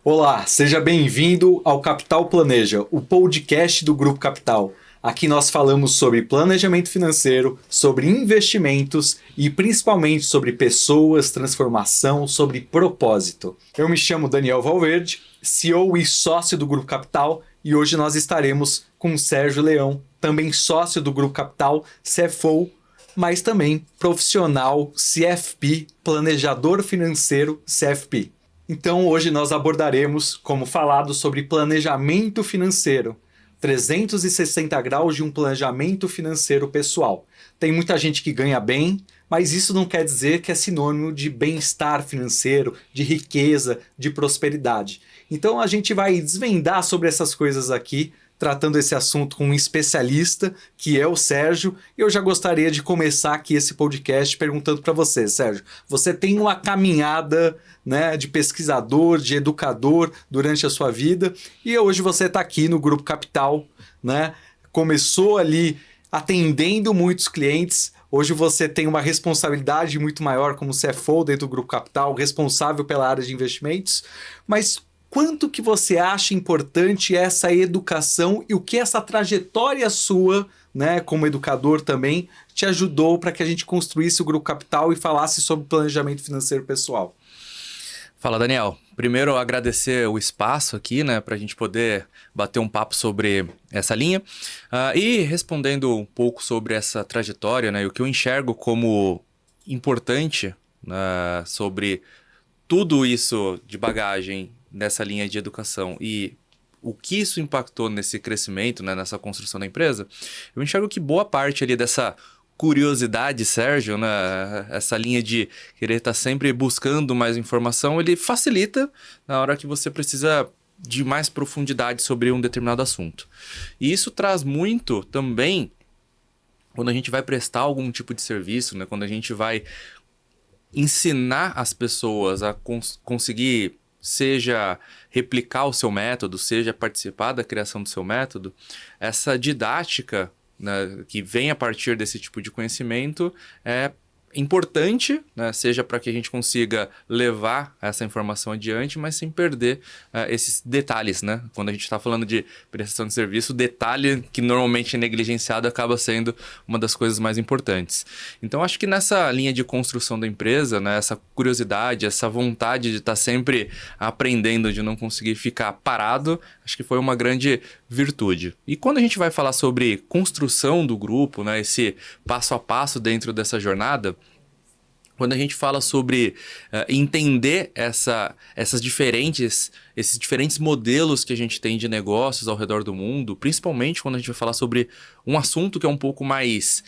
Olá, seja bem-vindo ao Capital Planeja, o podcast do Grupo Capital. Aqui nós falamos sobre planejamento financeiro, sobre investimentos e principalmente sobre pessoas, transformação, sobre propósito. Eu me chamo Daniel Valverde, CEO e sócio do Grupo Capital, e hoje nós estaremos com o Sérgio Leão, também sócio do Grupo Capital, CFO, mas também profissional CFP, planejador financeiro CFP. Então hoje nós abordaremos, como falado, sobre planejamento financeiro. 360 graus de um planejamento financeiro pessoal. Tem muita gente que ganha bem, mas isso não quer dizer que é sinônimo de bem-estar financeiro, de riqueza, de prosperidade. Então a gente vai desvendar sobre essas coisas aqui, tratando esse assunto com um especialista, que é o Sérgio. Eu já gostaria de começar aqui esse podcast perguntando para você, Sérgio. Você tem uma caminhada, né, de pesquisador, de educador durante a sua vida, e hoje você está aqui no Grupo Capital, né? Começou ali atendendo muitos clientes. Hoje você tem uma responsabilidade muito maior como CFO dentro do Grupo Capital, responsável pela área de investimentos, mas quanto que você acha importante essa educação e o que essa trajetória sua, né, como educador também, te ajudou para que a gente construísse o Grupo Capital e falasse sobre planejamento financeiro pessoal? Fala, Daniel. Primeiro, agradecer o espaço aqui, né, para a gente poder bater um papo sobre essa linha. E respondendo um pouco sobre essa trajetória, né, e o que eu enxergo como importante, sobre tudo isso de bagagem nessa linha de educação e o que isso impactou nesse crescimento, né, nessa construção da empresa, eu enxergo que boa parte ali dessa curiosidade, Sérgio, né, essa linha de querer estar sempre buscando mais informação, ele facilita na hora que você precisa de mais profundidade sobre um determinado assunto. E isso traz muito também quando a gente vai prestar algum tipo de serviço, né, quando a gente vai ensinar as pessoas a conseguir, seja replicar o seu método, seja participar da criação do seu método, essa didática, né, que vem a partir desse tipo de conhecimento é importante, né, seja para que a gente consiga levar essa informação adiante, mas sem perder esses detalhes, né? Quando a gente está falando de prestação de serviço, o detalhe que normalmente é negligenciado acaba sendo uma das coisas mais importantes. Então, acho que nessa linha de construção da empresa, né, essa curiosidade, essa vontade de estar sempre aprendendo, de não conseguir ficar parado, acho que foi uma grande virtude. E quando a gente vai falar sobre construção do grupo, né, esse passo a passo dentro dessa jornada, quando a gente fala sobre entender esses diferentes modelos que a gente tem de negócios ao redor do mundo, principalmente quando a gente vai falar sobre um assunto que é um pouco mais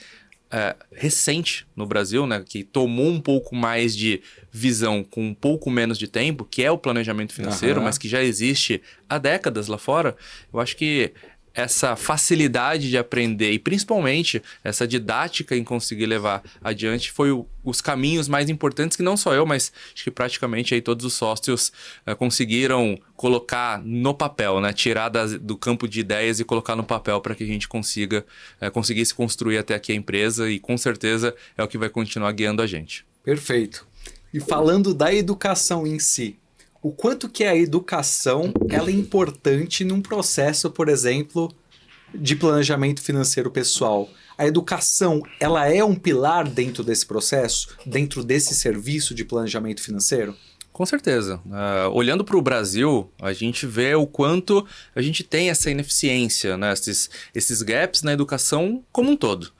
recente no Brasil, né, que tomou um pouco mais de visão com um pouco menos de tempo, que é o planejamento financeiro, mas que já existe há décadas lá fora, eu acho que essa facilidade de aprender e principalmente essa didática em conseguir levar adiante foi os caminhos mais importantes que não só eu, mas acho que praticamente aí todos os sócios conseguiram colocar no papel, né? Tirar do campo de ideias e colocar no papel para que a gente conseguisse construir até aqui a empresa e com certeza é o que vai continuar guiando a gente. Perfeito. E falando da educação em si, o quanto que a educação ela é importante num processo, por exemplo, de planejamento financeiro pessoal? A educação, ela é um pilar dentro desse processo, dentro desse serviço de planejamento financeiro? Com certeza. Olhando para o Brasil, a gente vê o quanto a gente tem essa ineficiência, né? Esses gaps na educação como um todo.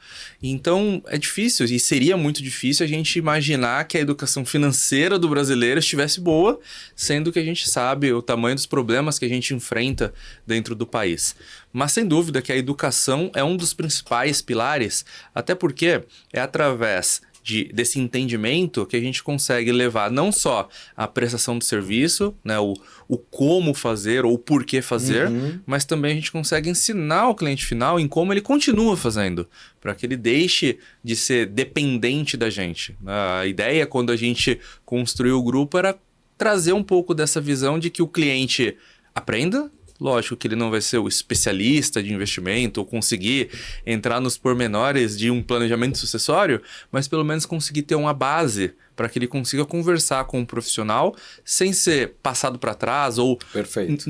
Então, é difícil e seria muito difícil a gente imaginar que a educação financeira do brasileiro estivesse boa, sendo que a gente sabe o tamanho dos problemas que a gente enfrenta dentro do país. Mas, sem dúvida, que a educação é um dos principais pilares, até porque é através desse entendimento que a gente consegue levar não só a prestação do serviço, né, o como fazer ou o porquê fazer, mas também a gente consegue ensinar o cliente final em como ele continua fazendo, para que ele deixe de ser dependente da gente. A ideia, quando a gente construiu o grupo, era trazer um pouco dessa visão de que o cliente aprenda, Lógico que ele não vai ser o especialista de investimento ou conseguir entrar nos pormenores de um planejamento sucessório, mas pelo menos conseguir ter uma base para que ele consiga conversar com um profissional sem ser passado para trás ou Perfeito.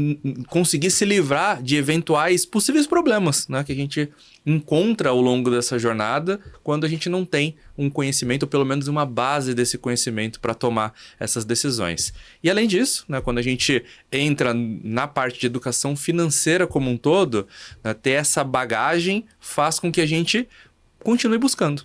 conseguir se livrar de eventuais possíveis problemas, né, que a gente encontra ao longo dessa jornada quando a gente não tem um conhecimento, ou pelo menos uma base desse conhecimento para tomar essas decisões. E além disso, né, quando a gente entra na parte de educação financeira como um todo, né, ter essa bagagem faz com que a gente continue buscando.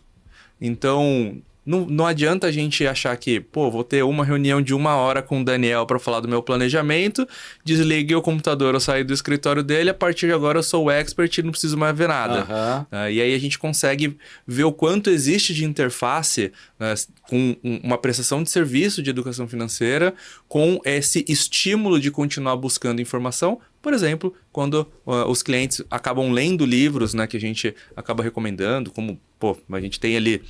Então, não adianta a gente achar que, vou ter uma reunião de 1 hora com o Daniel para falar do meu planejamento, desliguei o computador, eu saí do escritório dele, a partir de agora eu sou o expert e não preciso mais ver nada. E aí a gente consegue ver o quanto existe de interface, né, com uma prestação de serviço de educação financeira, com esse estímulo de continuar buscando informação. Por exemplo, quando os clientes acabam lendo livros, né, que a gente acaba recomendando, como a gente tem ali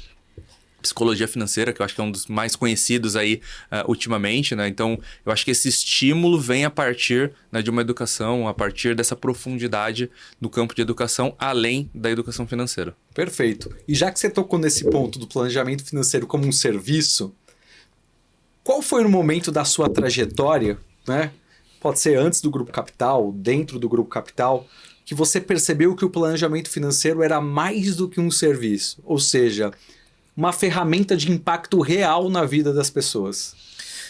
Psicologia Financeira, que eu acho que é um dos mais conhecidos aí ultimamente, né? Então, eu acho que esse estímulo vem a partir, né, de uma educação, a partir dessa profundidade do campo de educação, além da educação financeira. Perfeito. E já que você tocou nesse ponto do planejamento financeiro como um serviço, qual foi o momento da sua trajetória, né? Pode ser antes do Grupo Capital, dentro do Grupo Capital, que você percebeu que o planejamento financeiro era mais do que um serviço, ou seja, uma ferramenta de impacto real na vida das pessoas?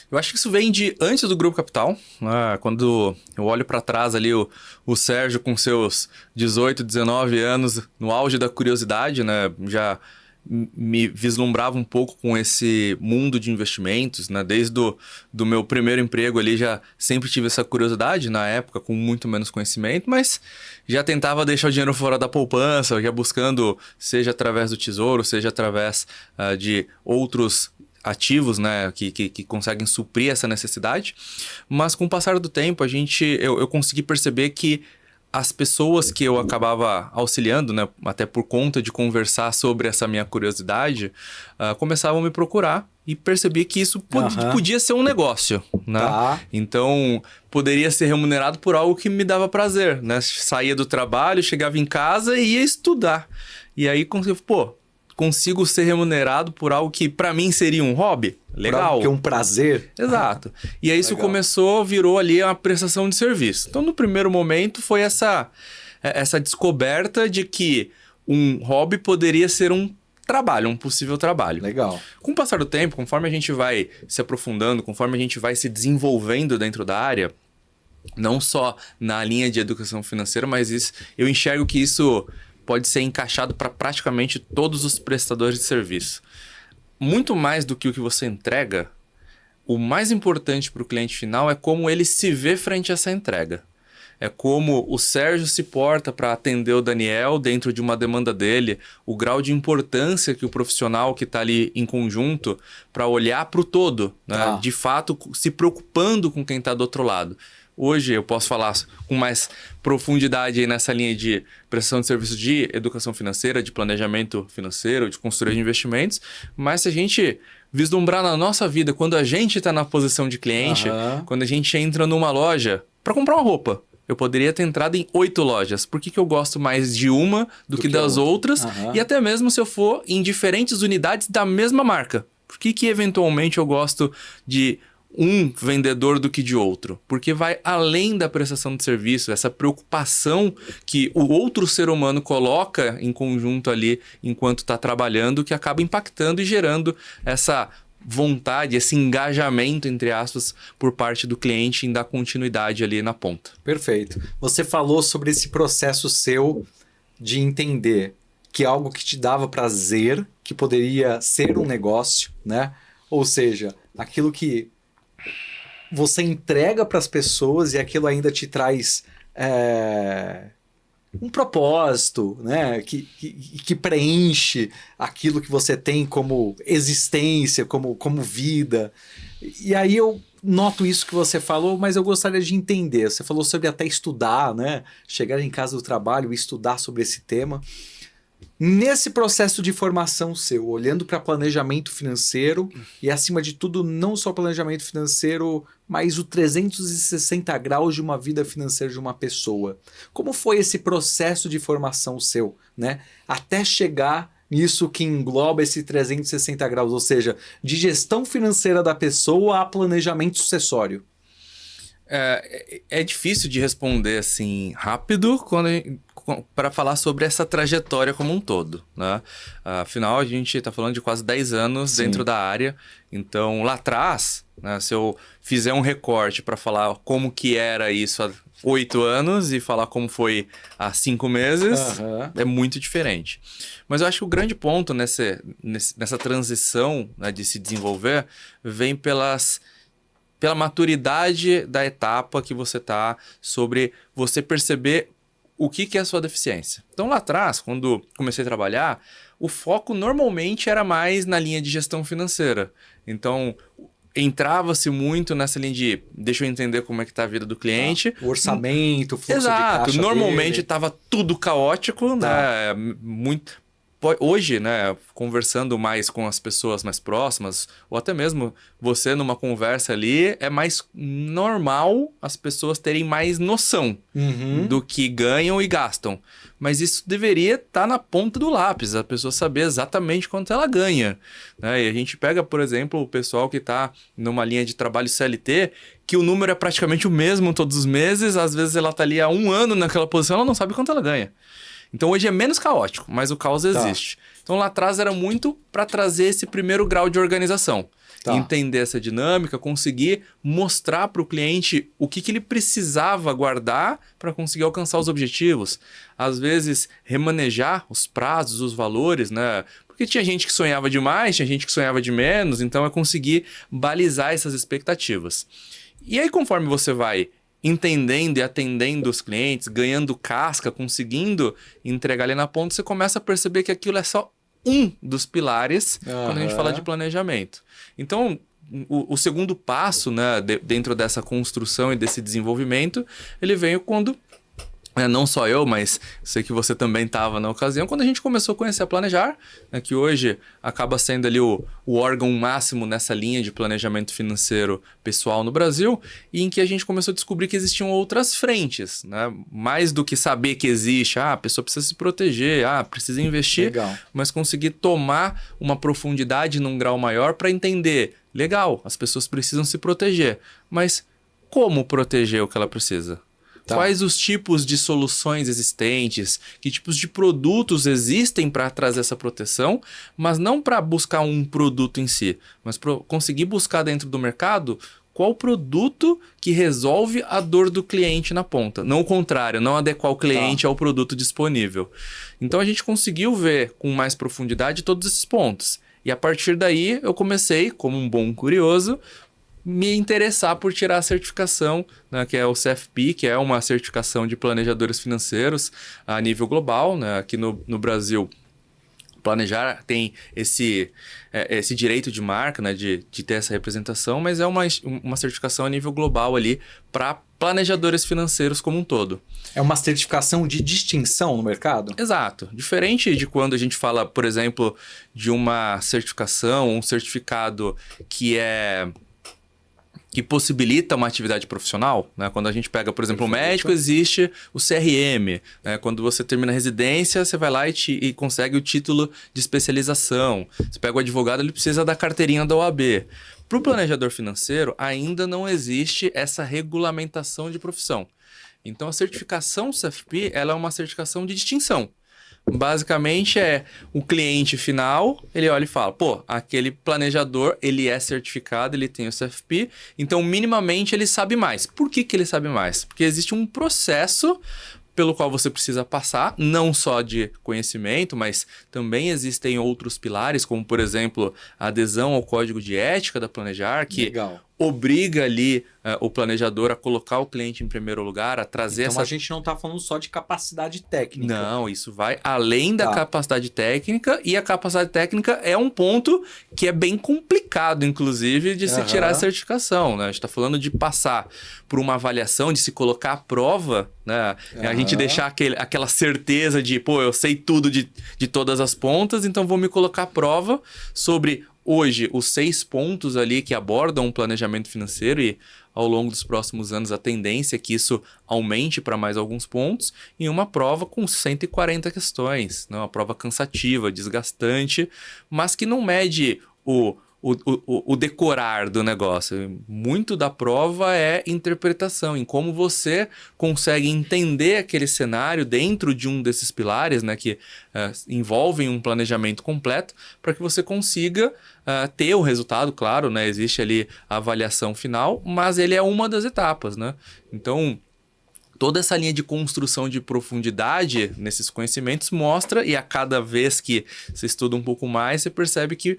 Eu acho que isso vem de antes do Grupo Capital, né? Quando eu olho para trás ali o Sérgio com seus 18, 19 anos, no auge da curiosidade, né? Já me vislumbrava um pouco com esse mundo de investimentos, né? Desde do meu primeiro emprego ali já sempre tive essa curiosidade, na época com muito menos conhecimento, mas já tentava deixar o dinheiro fora da poupança, já buscando, seja através do Tesouro, seja através de outros ativos, né, que conseguem suprir essa necessidade. Mas com o passar do tempo, eu consegui perceber que as pessoas que eu acabava auxiliando, né, até por conta de conversar sobre essa minha curiosidade, começavam a me procurar e percebi que isso podia ser um negócio, né? Então, poderia ser remunerado por algo que me dava prazer, né? Saía do trabalho, chegava em casa e ia estudar. E aí, consigo ser remunerado por algo que para mim seria um hobby? Legal. Que é um prazer. Exato. E aí isso virou ali uma prestação de serviço. Então, no primeiro momento, foi essa descoberta de que um hobby poderia ser um trabalho, um possível trabalho. Legal. Com o passar do tempo, conforme a gente vai se aprofundando, conforme a gente vai se desenvolvendo dentro da área, não só na linha de educação financeira, mas eu enxergo que isso pode ser encaixado para praticamente todos os prestadores de serviço. Muito mais do que o que você entrega, o mais importante para o cliente final é como ele se vê frente a essa entrega. É como o Sérgio se porta para atender o Daniel dentro de uma demanda dele, o grau de importância que o profissional que está ali em conjunto para olhar para o todo, né? De fato se preocupando com quem está do outro lado. Hoje eu posso falar com mais profundidade aí nessa linha de prestação de serviço de educação financeira, de planejamento financeiro, de consultoria de investimentos, mas se a gente vislumbrar na nossa vida, quando a gente está na posição de cliente, quando a gente entra numa loja para comprar uma roupa, eu poderia ter entrado em 8 lojas. Por que eu gosto mais de uma do que das outras? E até mesmo se eu for em diferentes unidades da mesma marca. Por que eventualmente eu gosto de um vendedor do que de outro? Porque vai além da prestação de serviço, essa preocupação que o outro ser humano coloca em conjunto ali enquanto está trabalhando, que acaba impactando e gerando essa vontade, esse engajamento, entre aspas, por parte do cliente em dar continuidade ali na ponta. Perfeito. Você falou sobre esse processo seu de entender que algo que te dava prazer, que poderia ser um negócio, né? Ou seja, aquilo que você entrega para as pessoas e aquilo ainda te traz um propósito, né? Que preenche aquilo que você tem como existência, como vida. E aí eu noto isso que você falou, mas eu gostaria de entender. Você falou sobre até estudar, né? Chegar em casa do trabalho e estudar sobre esse tema. Nesse processo de formação seu, olhando para planejamento financeiro e, acima de tudo, não só planejamento financeiro, mas o 360 graus de uma vida financeira de uma pessoa. Como foi esse processo de formação seu, né? Até chegar nisso que engloba esse 360 graus, ou seja, de gestão financeira da pessoa a planejamento sucessório. É difícil de responder assim rápido para falar sobre essa trajetória como um todo, né? Afinal, a gente está falando de quase 10 anos Sim. dentro da área. Então, lá atrás, né, se eu fizer um recorte para falar como que era isso há 8 anos e falar como foi há 5 meses, é muito diferente. Mas eu acho que o grande ponto nessa transição, né, de se desenvolver vem pela maturidade da etapa que você está, sobre você perceber o que é a sua deficiência. Então, lá atrás, quando comecei a trabalhar, o foco normalmente era mais na linha de gestão financeira. Então, entrava-se muito nessa linha de deixa eu entender como é que está a vida do cliente. O orçamento, o fluxo de Exato. caixa Normalmente dele. estava tudo caótico, né? Muito... Hoje, né, conversando mais com as pessoas mais próximas, ou até mesmo você numa conversa ali, é mais normal as pessoas terem mais noção do que ganham e gastam. Mas isso deveria estar na ponta do lápis, a pessoa saber exatamente quanto ela ganha, né? E a gente pega, por exemplo, o pessoal que está numa linha de trabalho CLT, que o número é praticamente o mesmo todos os meses, às vezes ela está ali há 1 ano naquela posição, ela não sabe quanto ela ganha. Então hoje é menos caótico, mas o caos existe. Então lá atrás era muito para trazer esse primeiro grau de organização. Entender essa dinâmica, conseguir mostrar para o cliente o que ele precisava guardar para conseguir alcançar os objetivos. Às vezes, remanejar os prazos, os valores, né? Porque tinha gente que sonhava demais, tinha gente que sonhava de menos, então é conseguir balizar essas expectativas. E aí, conforme você vai entendendo e atendendo os clientes, ganhando casca, conseguindo entregar ali na ponta, você começa a perceber que aquilo é só um dos pilares quando a gente fala de planejamento. Então, o segundo passo, né, dentro dessa construção e desse desenvolvimento, ele veio quando... não só eu, mas sei que você também estava na ocasião, quando a gente começou a conhecer a Planejar, né, que hoje acaba sendo ali o órgão máximo nessa linha de planejamento financeiro pessoal no Brasil, e em que a gente começou a descobrir que existiam outras frentes, né? Mais do que saber que existe, a pessoa precisa se proteger, precisa investir, mas conseguir tomar uma profundidade num grau maior para entender, legal, as pessoas precisam se proteger, mas como proteger o que ela precisa? Quais os tipos de soluções existentes, que tipos de produtos existem para trazer essa proteção, mas não para buscar um produto em si, mas para conseguir buscar dentro do mercado qual produto que resolve a dor do cliente na ponta. Não o contrário, não adequar o cliente ao produto disponível. Então a gente conseguiu ver com mais profundidade todos esses pontos. E a partir daí eu comecei, como um bom curioso, me interessar por tirar a certificação, né, que é o CFP, que é uma certificação de planejadores financeiros a nível global, né? Aqui no Brasil, Planejar tem esse direito de marca, né, de ter essa representação, mas é uma certificação a nível global ali para planejadores financeiros como um todo. É uma certificação de distinção no mercado? Exato. Diferente de quando a gente fala, por exemplo, de uma certificação, um certificado que possibilita uma atividade profissional, né? Quando a gente pega, por exemplo, o médico, existe o CRM, né? Quando você termina a residência, você vai lá e consegue o título de especialização. Você pega o advogado, ele precisa da carteirinha da OAB. Para o planejador financeiro, ainda não existe essa regulamentação de profissão. Então, a certificação CFP, ela é uma certificação de distinção. Basicamente é o cliente final, ele olha e fala, aquele planejador, ele é certificado, ele tem o CFP, então minimamente ele sabe mais. Por que ele sabe mais? Porque existe um processo pelo qual você precisa passar, não só de conhecimento, mas também existem outros pilares, como por exemplo, a adesão ao código de ética da Planejar, que obriga ali o planejador a colocar o cliente em primeiro lugar, a trazer Então a gente não está falando só de capacidade técnica. Não, isso vai além da Tá. capacidade técnica, e a capacidade técnica é um ponto que é bem complicado, inclusive, de se tirar a certificação, né? A gente está falando de passar por uma avaliação, de se colocar à prova, né? A gente deixar aquela certeza de, pô, eu sei tudo de todas as pontas, então vou me colocar à prova sobre hoje os 6 pontos ali que abordam um planejamento financeiro, e ao longo dos próximos anos a tendência é que isso aumente para mais alguns pontos, em uma prova com 140 questões, né? Uma prova cansativa, desgastante, mas que não mede o decorar do negócio. Muito da prova é interpretação, em como você consegue entender aquele cenário dentro de um desses pilares, né, que envolvem um planejamento completo, para que você consiga ter o resultado, claro, né? Existe ali a avaliação final, mas ele é uma das etapas, né? Então, toda essa linha de construção de profundidade nesses conhecimentos mostra, e a cada vez que você estuda um pouco mais, você percebe que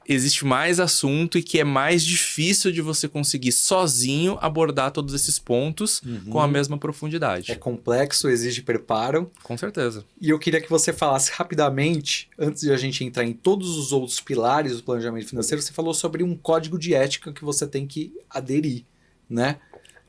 existe mais assunto e que é mais difícil de você conseguir sozinho abordar todos esses pontos com a mesma profundidade. É complexo, exige preparo. Com certeza. E eu queria que você falasse rapidamente, antes de a gente entrar em todos os outros pilares do planejamento financeiro, você falou sobre um código de ética que você tem que aderir, né?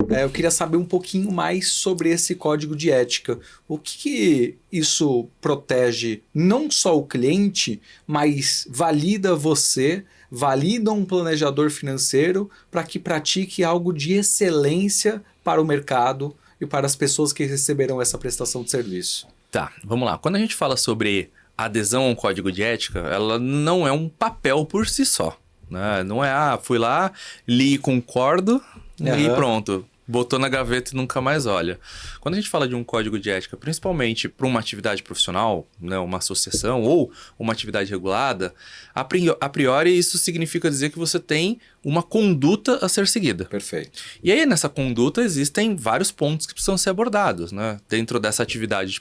Eu queria saber um pouquinho mais sobre esse código de ética. O que isso protege não só o cliente, mas valida você, valida um planejador financeiro para que pratique algo de excelência para o mercado e para as pessoas que receberão essa prestação de serviço. Tá, vamos lá. Quando a gente fala sobre adesão a um código de ética, ela não é um papel por si só, né? Não é, fui lá, li e concordo e pronto. Botou na gaveta e nunca mais olha. Quando a gente fala de um código de ética, principalmente para uma atividade profissional, né, uma associação ou uma atividade regulada, a priori isso significa dizer que você tem uma conduta a ser seguida. Perfeito. E aí, nessa conduta, existem vários pontos que precisam ser abordados, né? Dentro dessa atividade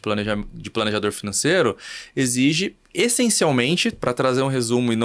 de planejador financeiro, exige essencialmente, para trazer um resumo e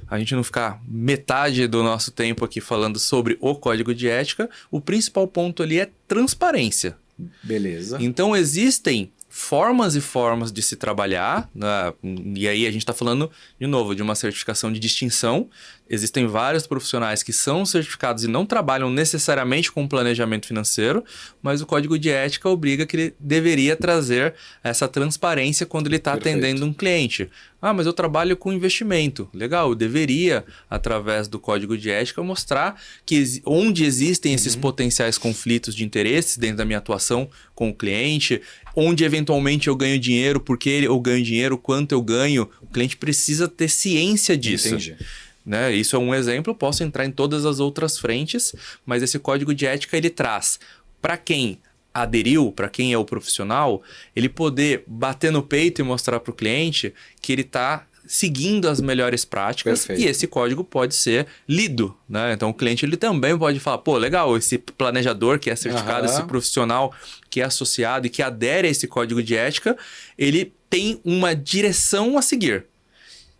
a gente não ficar metade do nosso tempo aqui falando sobre o código de ética, o principal ponto ali é transparência. Beleza. Então, existem formas e formas de se trabalhar, né? E aí a gente está falando, de novo, de uma certificação de distinção. Existem vários profissionais que são certificados e não trabalham necessariamente com planejamento financeiro, mas o código de ética obriga que ele deveria trazer essa transparência quando ele está atendendo um cliente. Ah, mas eu trabalho com investimento. Legal, eu deveria, através do código de ética, mostrar que onde existem esses potenciais conflitos de interesses dentro da minha atuação com o cliente, onde eventualmente eu ganho dinheiro, por que eu ganho dinheiro, quanto eu ganho. O cliente precisa ter ciência disso. Entendi. Né? Isso é um exemplo, eu posso entrar em todas as outras frentes, mas esse código de ética ele traz para quem aderiu, para quem é o profissional, ele poder bater no peito e mostrar para o cliente que ele está seguindo as melhores práticas. Perfeito. E esse código pode ser lido, né? Então o cliente ele também pode falar, pô, legal, esse planejador que é certificado, esse profissional que é associado e que adere a esse código de ética, ele tem uma direção a seguir.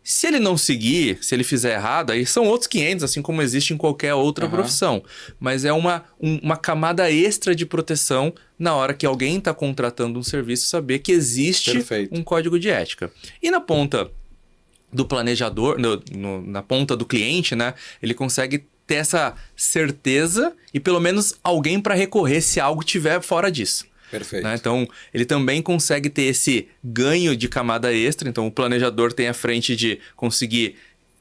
Se ele não seguir, se ele fizer errado, aí são outros 500, assim como existe em qualquer outra profissão. Mas é uma camada extra de proteção na hora que alguém está contratando um serviço, saber que existe um código de ética. E na ponta do planejador, na ponta do cliente, né, ele consegue ter essa certeza e pelo menos alguém para recorrer se algo tiver fora disso. Perfeito. Né? Então, ele também consegue ter esse ganho de camada extra. Então, o planejador tem a frente de conseguir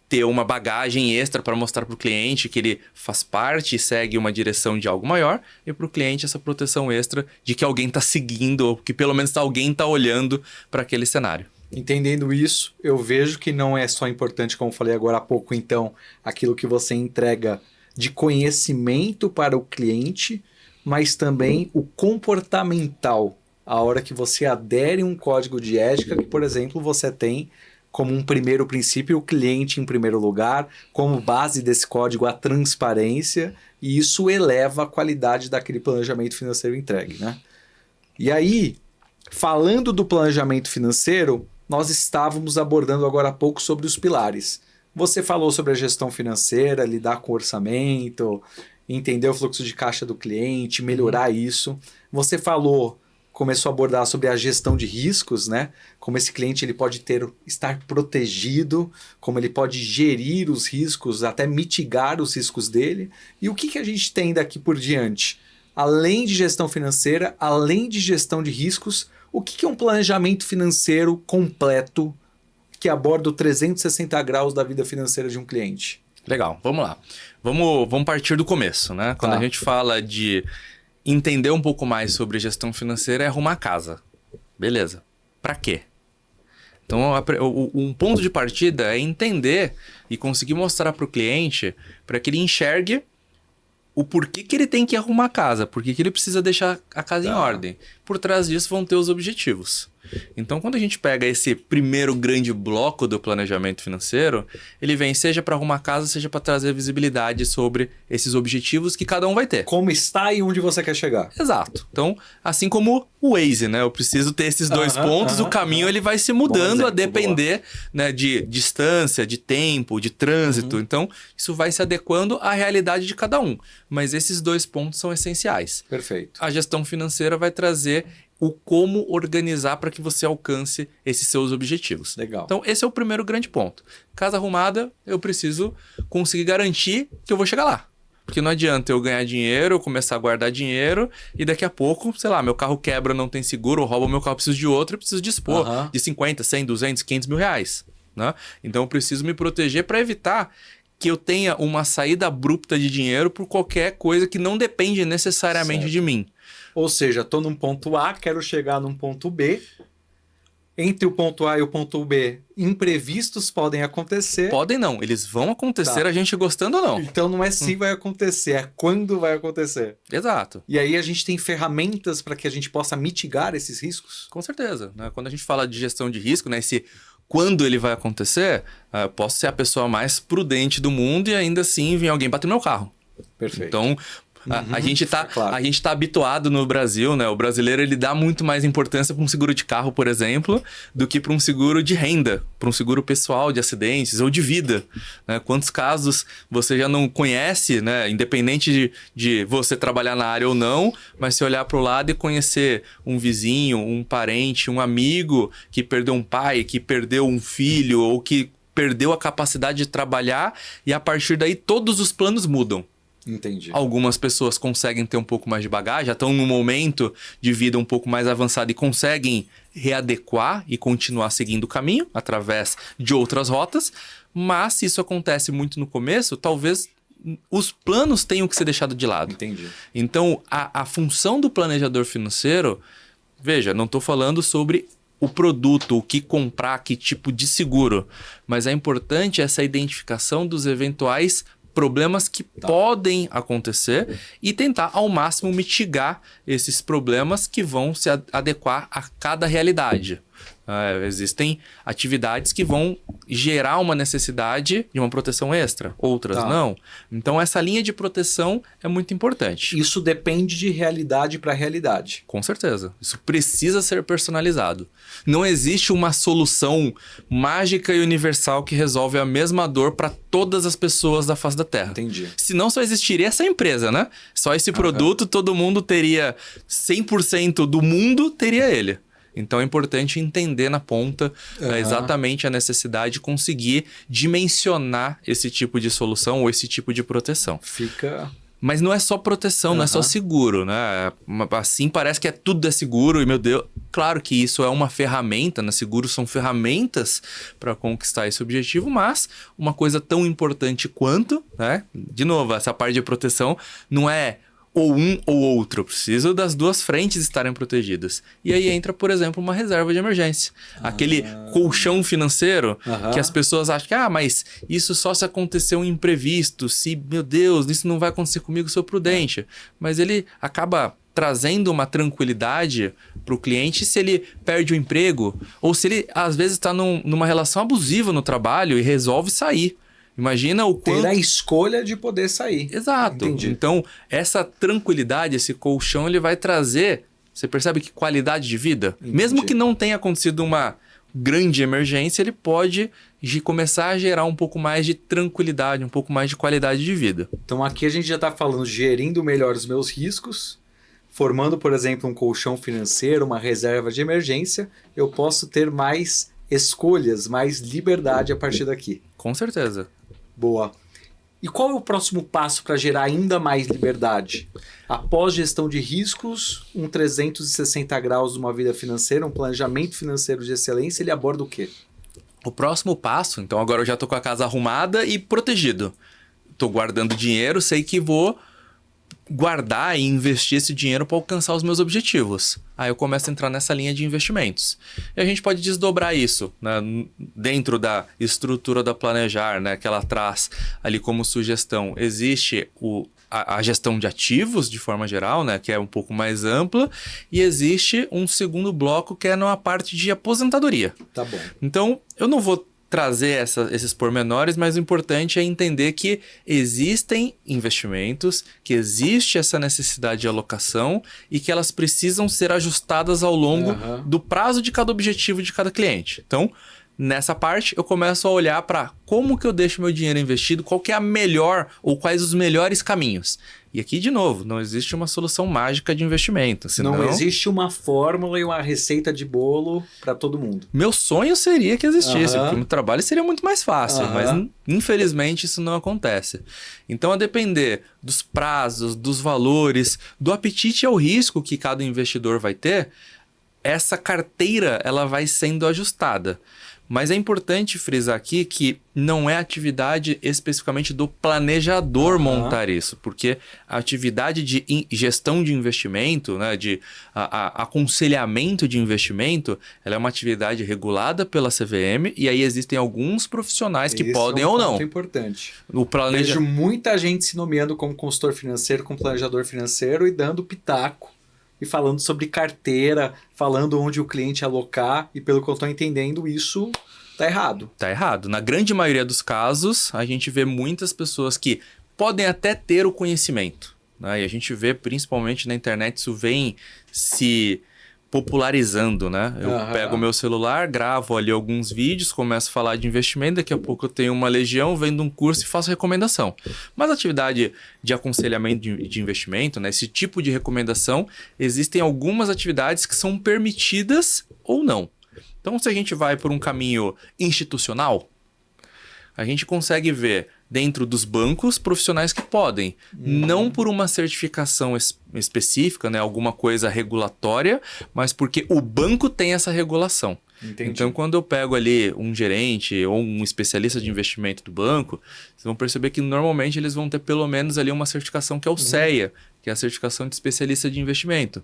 ter uma bagagem extra para mostrar para o cliente que ele faz parte e segue uma direção de algo maior. E para o cliente, essa proteção extra de que alguém está seguindo ou que pelo menos alguém está olhando para aquele cenário. Entendendo isso, eu vejo que não é só importante, como falei agora há pouco, então, aquilo que você entrega de conhecimento para o cliente, mas também o comportamental, a hora que você adere um código de ética, que, por exemplo, você tem como um primeiro princípio o cliente em primeiro lugar, como base desse código a transparência, e isso eleva a qualidade daquele planejamento financeiro entregue, né? E aí, falando do planejamento financeiro, nós estávamos abordando agora há pouco sobre os pilares. Você falou sobre a gestão financeira, lidar com orçamento, entender o fluxo de caixa do cliente, melhorar isso. Você começou a abordar sobre a gestão de riscos, né? Como esse cliente ele pode estar protegido, como ele pode gerir os riscos, até mitigar os riscos dele. E o que a gente tem daqui por diante? Além de gestão financeira, além de gestão de riscos, o que é um planejamento financeiro completo que aborda o 360 graus da vida financeira de um cliente? Legal, vamos lá. Vamos partir do começo, né? Quando a gente fala de entender um pouco mais sobre gestão financeira, é arrumar a casa. Beleza. Para quê? Então, um ponto de partida é entender e conseguir mostrar para o cliente para que ele enxergue o porquê que ele tem que arrumar a casa, por que ele precisa deixar a casa em ordem. Por trás disso vão ter os objetivos. Então, quando a gente pega esse primeiro grande bloco do planejamento financeiro, ele vem seja para arrumar a casa, seja para trazer visibilidade sobre esses objetivos que cada um vai ter. Como está e onde você quer chegar. Exato. Então, assim como o Waze, né? Eu preciso ter esses dois pontos, o caminho ele vai se mudando a depender, né, de distância, de tempo, de trânsito. Então, isso vai se adequando à realidade de cada um. Mas esses dois pontos são essenciais. Perfeito. A gestão financeira vai trazer o como organizar para que você alcance esses seus objetivos. Legal. Então, esse é o primeiro grande ponto. Casa arrumada, eu preciso conseguir garantir que eu vou chegar lá. Porque não adianta eu ganhar dinheiro, eu começar a guardar dinheiro e daqui a pouco, sei lá, meu carro quebra, não tem seguro, ou rouba o meu carro, eu preciso de outro, eu preciso dispor de 50, 100, 200, 500 mil reais. Né? Então, eu preciso me proteger para evitar que eu tenha uma saída abrupta de dinheiro por qualquer coisa que não depende necessariamente de mim. Ou seja, estou num ponto A, quero chegar num ponto B. Entre o ponto A e o ponto B, imprevistos podem acontecer. Podem não, eles vão acontecer, a gente gostando ou não. Então não é se vai acontecer, é quando vai acontecer. Exato. E aí a gente tem ferramentas para que a gente possa mitigar esses riscos? Com certeza. Né? Quando a gente fala de gestão de risco, né, esse quando ele vai acontecer, eu posso ser a pessoa mais prudente do mundo e ainda assim vir alguém bater no meu carro. Perfeito. Então, a gente tá habituado no Brasil, né? O brasileiro ele dá muito mais importância para um seguro de carro, por exemplo, do que para um seguro de renda, para um seguro pessoal de acidentes ou de vida. Né? Quantos casos você já não conhece, né? Independente de você trabalhar na área ou não, mas se olhar para o lado e conhecer um vizinho, um parente, um amigo que perdeu um pai, que perdeu um filho ou que perdeu a capacidade de trabalhar e a partir daí todos os planos mudam. Entendi. Algumas pessoas conseguem ter um pouco mais de bagagem, já estão num momento de vida um pouco mais avançado e conseguem readequar e continuar seguindo o caminho através de outras rotas, mas se isso acontece muito no começo, talvez os planos tenham que ser deixados de lado. Entendi. Então, a função do planejador financeiro, veja, não estou falando sobre o produto, o que comprar, que tipo de seguro, mas é importante essa identificação dos eventuais problemas que podem acontecer e tentar ao máximo mitigar esses problemas que vão se adequar a cada realidade. Existem atividades que vão gerar uma necessidade de uma proteção extra, outras não. Então, essa linha de proteção é muito importante. Isso depende de realidade para realidade. Com certeza. Isso precisa ser personalizado. Não existe uma solução mágica e universal que resolve a mesma dor para todas as pessoas da face da Terra. Entendi. Senão só existiria essa empresa, né? Só esse produto, todo mundo teria 100% do mundo teria ele. Então é importante entender na ponta exatamente a necessidade de conseguir dimensionar esse tipo de solução ou esse tipo de proteção. Mas não é só proteção, não é só seguro, né? Assim parece que tudo é seguro e, meu Deus, claro que isso é uma ferramenta, né? Seguros são ferramentas para conquistar esse objetivo, mas uma coisa tão importante quanto, né? De novo, essa parte de proteção não é ou um ou outro. Eu preciso das duas frentes estarem protegidas. E aí entra, por exemplo, uma reserva de emergência. Aquele colchão financeiro que as pessoas acham que, mas isso só se acontecer um imprevisto, se, meu Deus, isso não vai acontecer comigo, sou prudente. Mas ele acaba trazendo uma tranquilidade para o cliente se ele perde o emprego ou se ele, às vezes, está numa relação abusiva no trabalho e resolve sair. Imagina o quanto... Ter a escolha de poder sair. Exato. Entendi. Então, essa tranquilidade, esse colchão, ele vai trazer... Você percebe que qualidade de vida? Entendi. Mesmo que não tenha acontecido grande emergência, ele pode começar a gerar um pouco mais de tranquilidade, um pouco mais de qualidade de vida. Então aqui a gente já está falando gerindo melhor os meus riscos, formando, por exemplo, um colchão financeiro, uma reserva de emergência, eu posso ter mais escolhas, mais liberdade a partir daqui. Com certeza. Boa. E qual é o próximo passo para gerar ainda mais liberdade? Após gestão de riscos, um 360 graus de uma vida financeira, um planejamento financeiro de excelência, ele aborda o quê? O próximo passo, então agora eu já estou com a casa arrumada e protegido. Estou guardando dinheiro, sei que vou guardar e investir esse dinheiro para alcançar os meus objetivos. Aí eu começo a entrar nessa linha de investimentos. E a gente pode desdobrar isso, né, dentro da estrutura da Planejar, né, que ela traz ali como sugestão. Existe a gestão de ativos, de forma geral, né, que é um pouco mais ampla, e existe um segundo bloco que é na parte de aposentadoria. Tá bom. Então, eu não vou trazer esses pormenores, mas o importante é entender que existem investimentos, que existe essa necessidade de alocação e que elas precisam ser ajustadas ao longo do prazo de cada objetivo de cada cliente. Então, nessa parte, eu começo a olhar para como que eu deixo meu dinheiro investido, qual que é a melhor ou quais os melhores caminhos. E aqui, de novo, não existe uma solução mágica de investimento. Senão... Não existe uma fórmula e uma receita de bolo para todo mundo. Meu sonho seria que existisse, porque o meu trabalho seria muito mais fácil, mas infelizmente isso não acontece. Então, a depender dos prazos, dos valores, do apetite ao risco que cada investidor vai ter, essa carteira ela vai sendo ajustada. Mas é importante frisar aqui que não é atividade especificamente do planejador montar isso, porque a atividade de gestão de investimento, né, de aconselhamento de investimento, ela é uma atividade regulada pela CVM e aí existem alguns profissionais que podem ou não. Isso é um ponto importante. Vejo Vejo muita gente se nomeando como consultor financeiro, como planejador financeiro e dando pitaco. E falando sobre carteira, falando onde o cliente alocar, e pelo que eu estou entendendo, isso tá errado. Tá errado. Na grande maioria dos casos, a gente vê muitas pessoas que podem até ter o conhecimento, né? E a gente vê, principalmente na internet, isso vem se popularizando, né? Eu pego o meu celular, gravo ali alguns vídeos, começo a falar de investimento, daqui a pouco eu tenho uma legião, vendo um curso e faço recomendação. Mas a atividade de aconselhamento de investimento, né? Esse tipo de recomendação, existem algumas atividades que são permitidas ou não. Então, se a gente vai por um caminho institucional, a gente consegue ver dentro dos bancos profissionais que podem, não por uma certificação específica, né, alguma coisa regulatória, mas porque o banco tem essa regulação. Entendi. Então, quando eu pego ali um gerente ou um especialista de investimento do banco, vocês vão perceber que normalmente eles vão ter pelo menos ali uma certificação que é o CEA, que é a certificação de especialista de investimento.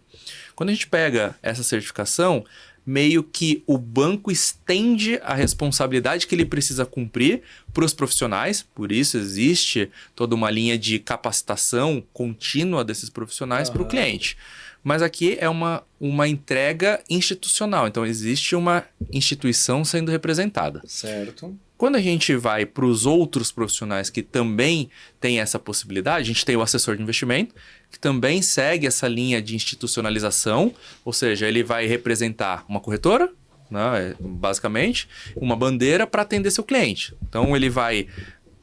Quando a gente pega essa certificação, meio que o banco estende a responsabilidade que ele precisa cumprir para os profissionais, por isso existe toda uma linha de capacitação contínua desses profissionais para o cliente. Mas aqui é uma entrega institucional, então existe uma instituição sendo representada. Certo. Quando a gente vai para os outros profissionais que também têm essa possibilidade, a gente tem o assessor de investimento, que também segue essa linha de institucionalização, ou seja, ele vai representar uma corretora, né, basicamente, uma bandeira para atender seu cliente. Então, ele vai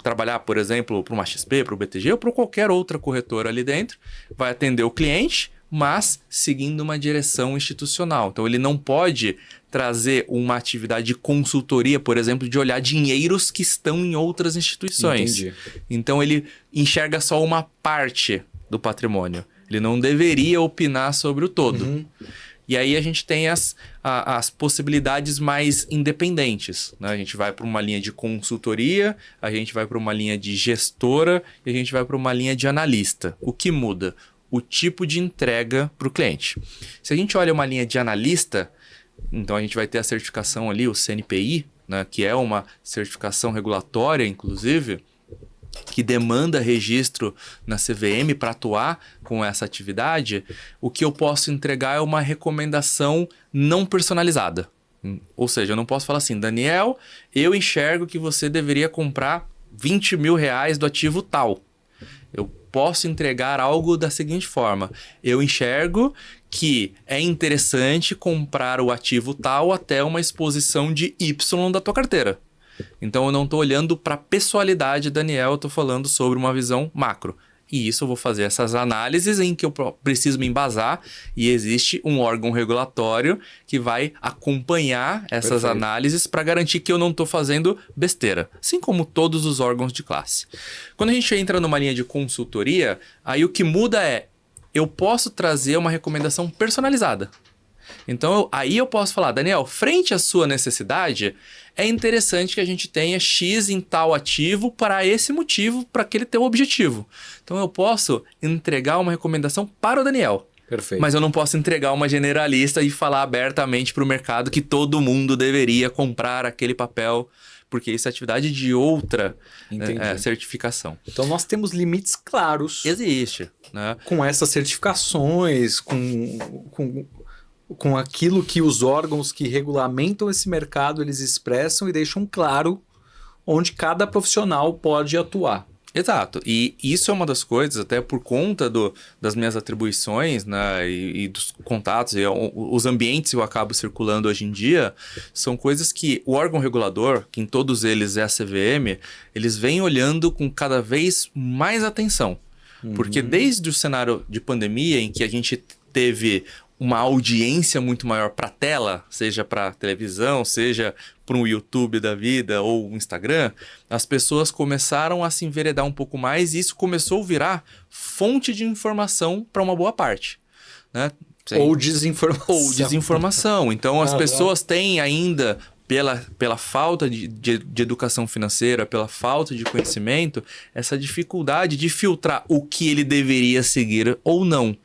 trabalhar, por exemplo, para uma XP, para o BTG ou para qualquer outra corretora ali dentro, vai atender o cliente, mas seguindo uma direção institucional. Então, ele não pode trazer uma atividade de consultoria, por exemplo, de olhar dinheiros que estão em outras instituições. Entendi. Então, ele enxerga só uma parte do patrimônio. Ele não deveria opinar sobre o todo. E aí a gente tem as possibilidades mais independentes, né? A gente vai para uma linha de consultoria, a gente vai para uma linha de gestora e a gente vai para uma linha de analista. O que muda? O tipo de entrega para o cliente. Se a gente olha uma linha de analista, então a gente vai ter a certificação ali, o CNPI, né, que é uma certificação regulatória, inclusive, que demanda registro na CVM para atuar com essa atividade. O que eu posso entregar é uma recomendação não personalizada. Ou seja, eu não posso falar assim, Daniel, eu enxergo que você deveria comprar 20 mil reais do ativo tal. Eu posso entregar algo da seguinte forma. Eu enxergo que é interessante comprar o ativo tal até uma exposição de Y da tua carteira. Então eu não estou olhando para a pessoalidade, Daniel, eu estou falando sobre uma visão macro. E isso eu vou fazer essas análises em que eu preciso me embasar e existe um órgão regulatório que vai acompanhar essas análises para garantir que eu não estou fazendo besteira, assim como todos os órgãos de classe. Quando a gente entra numa linha de consultoria, aí o que muda é, eu posso trazer uma recomendação personalizada. Então, aí eu posso falar, Daniel, frente à sua necessidade, é interessante que a gente tenha X em tal ativo para esse motivo, para aquele teu objetivo. Então, eu posso entregar uma recomendação para o Daniel. Perfeito. Mas eu não posso entregar uma generalista e falar abertamente para o mercado que todo mundo deveria comprar aquele papel, porque isso é atividade de outra certificação. Então, nós temos limites claros. Existe, né? Com essas certificações, com aquilo que os órgãos que regulamentam esse mercado, eles expressam e deixam claro onde cada profissional pode atuar. Exato. E isso é uma das coisas, até por conta das minhas atribuições, né, e dos contatos, e os ambientes que eu acabo circulando hoje em dia, são coisas que o órgão regulador, que em todos eles é a CVM, eles vêm olhando com cada vez mais atenção. Porque desde o cenário de pandemia, em que a gente teve uma audiência muito maior para a tela, seja para televisão, seja para um YouTube da vida ou um Instagram, as pessoas começaram a se enveredar um pouco mais e isso começou a virar fonte de informação para uma boa parte, né? Ou desinformação. Ou desinformação. Então, as pessoas têm ainda, pela falta de educação financeira, pela falta de conhecimento, essa dificuldade de filtrar o que ele deveria seguir ou não.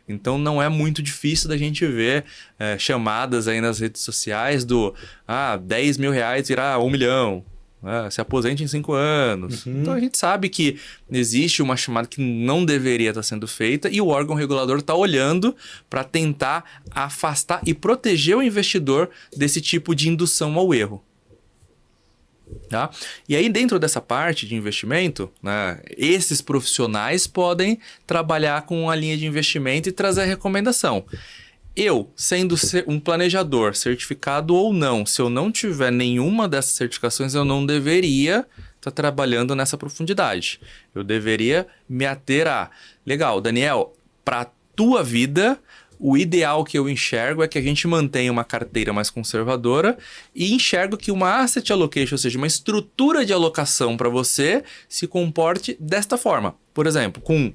Então, não é muito difícil da gente ver chamadas aí nas redes sociais do 10 mil reais virar 1 milhão. Se aposente em 5 anos. Então, a gente sabe que existe uma chamada que não deveria estar sendo feita e o órgão regulador está olhando para tentar afastar e proteger o investidor desse tipo de indução ao erro. Tá? E aí, dentro dessa parte de investimento, né, esses profissionais podem trabalhar com a linha de investimento e trazer a recomendação. Eu, sendo um planejador, certificado ou não, se eu não tiver nenhuma dessas certificações, eu não deveria estar trabalhando nessa profundidade. Eu deveria me ater a... Legal, Daniel, para a tua vida, o ideal que eu enxergo é que a gente mantenha uma carteira mais conservadora e enxergo que uma asset allocation, ou seja, uma estrutura de alocação para você, se comporte desta forma. Por exemplo, com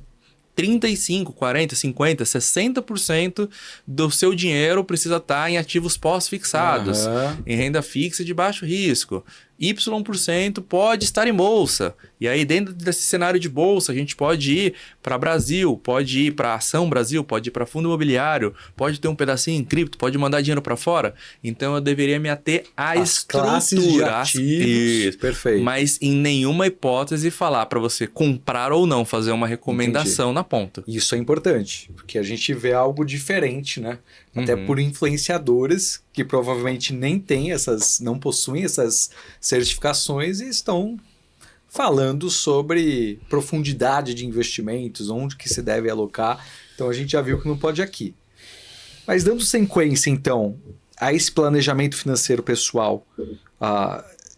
35%, 40%, 50%, 60% do seu dinheiro precisa estar em ativos pós-fixados, em renda fixa de baixo risco. Y% pode estar em bolsa. E aí, dentro desse cenário de bolsa, a gente pode ir para Brasil, pode ir para Ação Brasil, pode ir para fundo imobiliário, pode ter um pedacinho em cripto, pode mandar dinheiro para fora. Então, eu deveria me ater à estrutura. Classes de ativos. Isso. Perfeito. Mas em nenhuma hipótese falar para você comprar ou não, fazer uma recomendação na ponta. Isso é importante, porque a gente vê algo diferente, né? Até por influenciadores que provavelmente não possuem essas certificações e estão falando sobre profundidade de investimentos, onde que se deve alocar. Então a gente já viu que não pode aqui. Mas dando sequência, então, a esse planejamento financeiro pessoal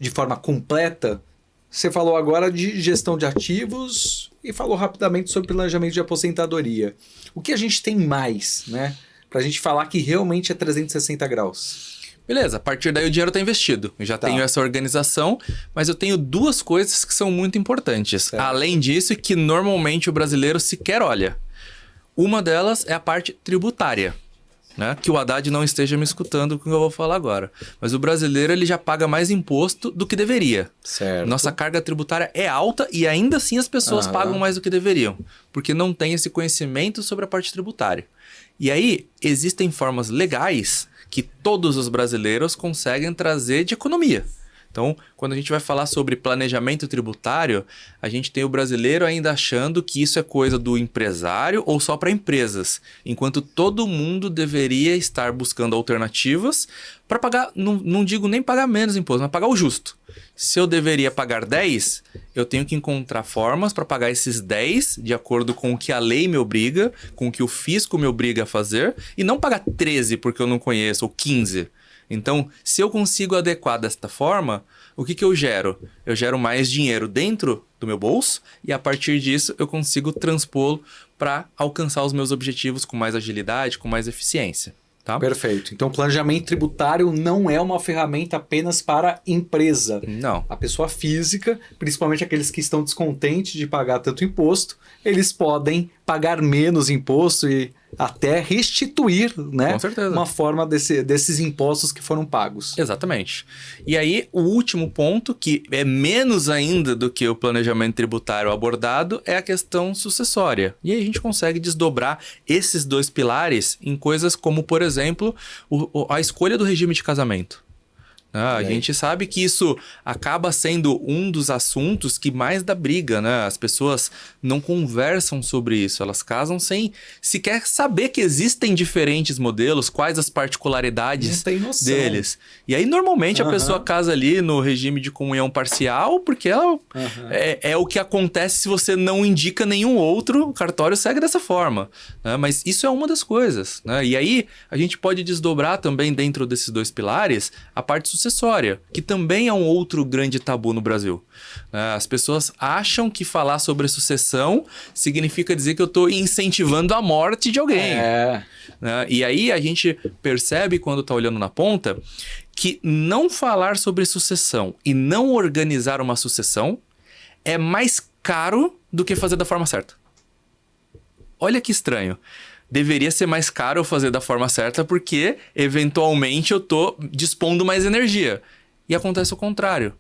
de forma completa, você falou agora de gestão de ativos e falou rapidamente sobre planejamento de aposentadoria. O que a gente tem mais, né? Para a gente falar que realmente é 360 graus. Beleza, a partir daí o dinheiro está investido. Eu já tenho essa organização, mas eu tenho duas coisas que são muito importantes. Certo. Além disso, que normalmente o brasileiro sequer olha. Uma delas é a parte tributária. Né? Que o Haddad não esteja me escutando com o que eu vou falar agora. Mas o brasileiro ele já paga mais imposto do que deveria. Certo. Nossa carga tributária é alta e ainda assim as pessoas pagam mais do que deveriam. Porque não tem esse conhecimento sobre a parte tributária. E aí existem formas legais que todos os brasileiros conseguem trazer de economia. Então, quando a gente vai falar sobre planejamento tributário, a gente tem o brasileiro ainda achando que isso é coisa do empresário ou só para empresas, enquanto todo mundo deveria estar buscando alternativas para pagar, não digo nem pagar menos imposto, mas pagar o justo. Se eu deveria pagar 10, eu tenho que encontrar formas para pagar esses 10 de acordo com o que a lei me obriga, com o que o fisco me obriga a fazer, e não pagar 13 porque eu não conheço, ou 15. Então, se eu consigo adequar desta forma, o que eu gero? Eu gero mais dinheiro dentro do meu bolso e a partir disso eu consigo transpô-lo para alcançar os meus objetivos com mais agilidade, com mais eficiência. Tá? Perfeito. Então, planejamento tributário não é uma ferramenta apenas para empresa. Não. A pessoa física, principalmente aqueles que estão descontentes de pagar tanto imposto, eles podem pagar menos imposto e até restituir, né? Com certeza. Uma forma desses impostos que foram pagos. Exatamente. E aí, o último ponto, que é menos ainda do que o planejamento tributário abordado, é a questão sucessória. E aí a gente consegue desdobrar esses dois pilares em coisas como, por exemplo, a escolha do regime de casamento. A gente sabe que isso acaba sendo um dos assuntos que mais dá briga, né? As pessoas não conversam sobre isso, elas casam sem sequer saber que existem diferentes modelos, quais as particularidades deles. E aí, normalmente, a pessoa casa ali no regime de comunhão parcial, porque ela é o que acontece se você não indica nenhum outro, o cartório segue dessa forma. Né? Mas isso é uma das coisas. Né? E aí, a gente pode desdobrar também dentro desses dois pilares a parte sucessória, que também é um outro grande tabu no Brasil. As pessoas acham que falar sobre sucessão significa dizer que eu estou incentivando a morte de alguém. E aí a gente percebe, quando está olhando na ponta, que não falar sobre sucessão e não organizar uma sucessão é mais caro do que fazer da forma certa. Olha que estranho. Deveria ser mais caro eu fazer da forma certa porque, eventualmente, eu estou dispondo mais energia. E acontece o contrário.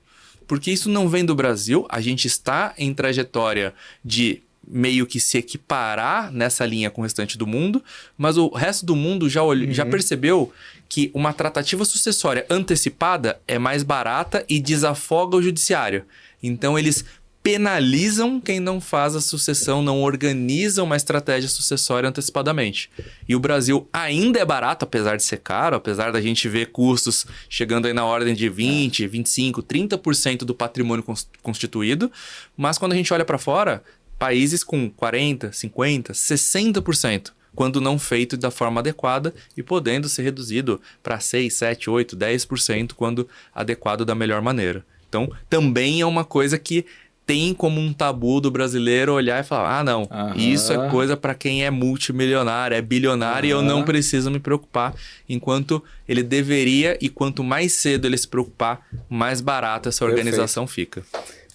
Porque isso não vem do Brasil, a gente está em trajetória de meio que se equiparar nessa linha com o restante do mundo, mas o resto do mundo já percebeu que uma tratativa sucessória antecipada é mais barata e desafoga o judiciário. Então, eles penalizam quem não faz a sucessão, não organiza uma estratégia sucessória antecipadamente. E o Brasil ainda é barato, apesar de ser caro, apesar da gente ver custos chegando aí na ordem de 20, 25, 30% do patrimônio constituído, mas quando a gente olha para fora, países com 40, 50, 60%, quando não feito da forma adequada e podendo ser reduzido para 6, 7, 8, 10% quando adequado da melhor maneira. Então, também é uma coisa que tem como um tabu do brasileiro olhar e falar, não, isso é coisa para quem é multimilionário, é bilionário e eu não preciso me preocupar, enquanto ele deveria, e quanto mais cedo ele se preocupar, mais barata essa organização fica.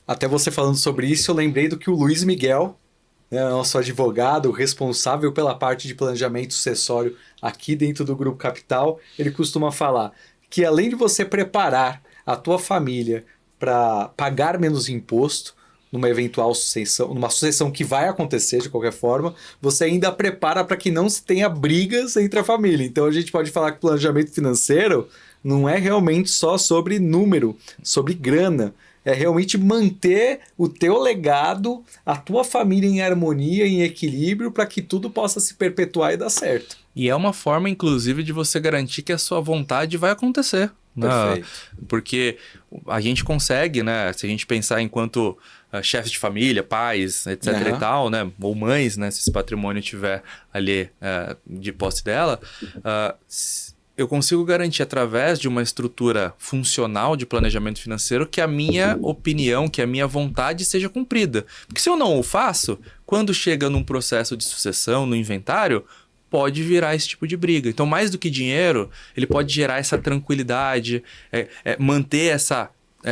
Até você falando sobre isso, eu lembrei do que o Luiz Miguel, né, nosso advogado responsável pela parte de planejamento sucessório aqui dentro do Grupo Capital, ele costuma falar que além de você preparar a tua família para pagar menos imposto, numa eventual sucessão, numa sucessão que vai acontecer de qualquer forma, você ainda prepara para que não se tenha brigas entre a família. Então a gente pode falar que planejamento financeiro não é realmente só sobre número, sobre grana. É realmente manter o teu legado, a tua família em harmonia, em equilíbrio, para que tudo possa se perpetuar e dar certo. E é uma forma, inclusive, de você garantir que a sua vontade vai acontecer. Perfeito. Porque a gente consegue, né? Se a gente pensar enquanto chefes de família, pais, etc. e tal, né? Ou mães, né? Se esse patrimônio tiver ali de posse dela, eu consigo garantir através de uma estrutura funcional de planejamento financeiro que a minha opinião, que a minha vontade seja cumprida. Porque se eu não o faço, quando chega num processo de sucessão, no inventário, pode virar esse tipo de briga. Então, mais do que dinheiro, ele pode gerar essa tranquilidade, manter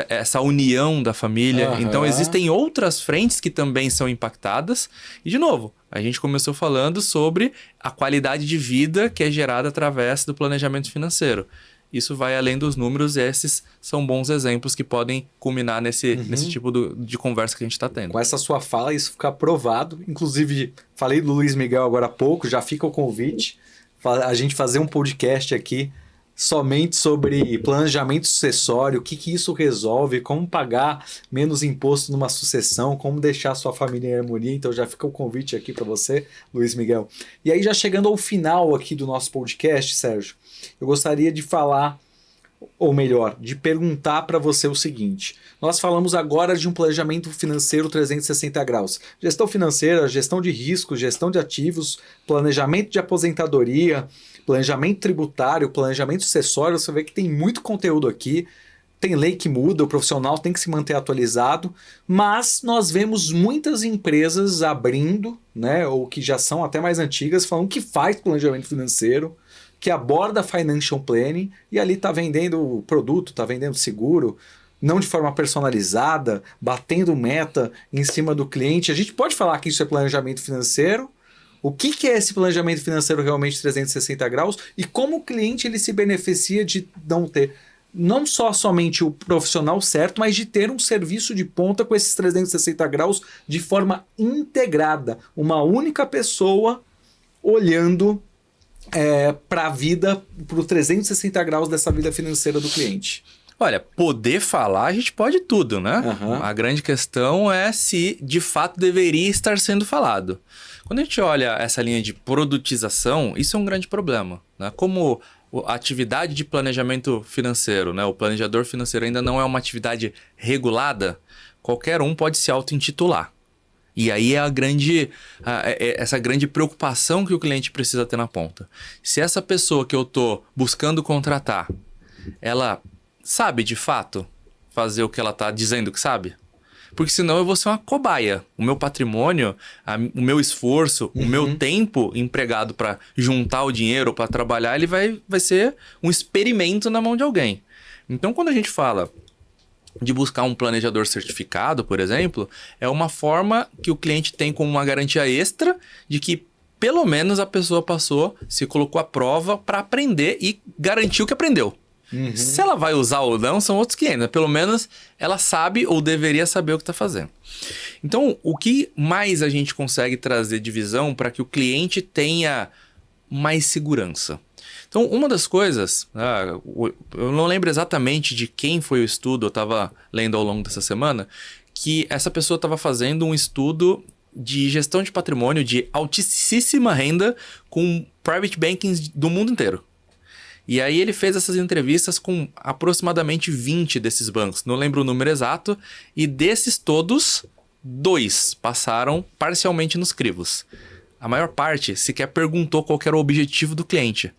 essa união da família. Então, existem outras frentes que também são impactadas. E, de novo, a gente começou falando sobre a qualidade de vida que é gerada através do planejamento financeiro. Isso vai além dos números e esses são bons exemplos que podem culminar nesse tipo de conversa que a gente está tendo. Com essa sua fala, isso fica provado. Inclusive, falei do Luiz Miguel agora há pouco, já fica o convite. A gente fazer um podcast aqui somente sobre planejamento sucessório, o que que isso resolve, como pagar menos imposto numa sucessão, como deixar sua família em harmonia. Então já fica o convite aqui para você, Luiz Miguel. E aí já chegando ao final aqui do nosso podcast, Sérgio, eu gostaria de falar, ou melhor, de perguntar para você o seguinte. Nós falamos agora de um planejamento financeiro 360 graus. Gestão financeira, gestão de riscos, gestão de ativos, planejamento de aposentadoria, planejamento tributário, planejamento sucessório. Você vê que tem muito conteúdo aqui. Tem lei que muda, o profissional tem que se manter atualizado, mas nós vemos muitas empresas abrindo, né, ou que já são até mais antigas, falando que faz planejamento financeiro, que aborda financial planning e ali está vendendo produto, está vendendo seguro, não de forma personalizada, batendo meta em cima do cliente. A gente pode falar que isso é planejamento financeiro. O que que é esse planejamento financeiro realmente 360 graus e como o cliente ele se beneficia de não ter não só somente o profissional certo, mas de ter um serviço de ponta com esses 360 graus de forma integrada. Uma única pessoa olhando para a vida, para os 360 graus dessa vida financeira do cliente. Olha, poder falar a gente pode tudo, né? Uhum. A grande questão é se de fato deveria estar sendo falado. Quando a gente olha essa linha de produtização, isso é um grande problema, né? Como a atividade de planejamento financeiro, né? O planejador financeiro ainda não é uma atividade regulada, qualquer um pode se auto-intitular. E aí é essa grande preocupação que o cliente precisa ter na ponta. Se essa pessoa que eu estou buscando contratar, ela sabe de fato fazer o que ela está dizendo que sabe? Porque senão eu vou ser uma cobaia. O meu patrimônio, o meu esforço, o meu tempo empregado para juntar o dinheiro, para trabalhar, ele vai ser um experimento na mão de alguém. Então, quando a gente fala de buscar um planejador certificado, por exemplo, é uma forma que o cliente tem como uma garantia extra de que pelo menos a pessoa passou, se colocou à prova para aprender e garantiu que aprendeu. Se ela vai usar ou não, são outros 500. Pelo menos ela sabe ou deveria saber o que está fazendo. Então, o que mais a gente consegue trazer de visão para que o cliente tenha mais segurança? Então, uma das coisas, eu não lembro exatamente de quem foi o estudo, eu estava lendo ao longo dessa semana, que essa pessoa estava fazendo um estudo de gestão de patrimônio de altíssima renda com private banking do mundo inteiro. E aí ele fez essas entrevistas com aproximadamente 20 desses bancos, não lembro o número exato, e desses todos, 2 passaram parcialmente nos crivos. A maior parte sequer perguntou qual era o objetivo do cliente.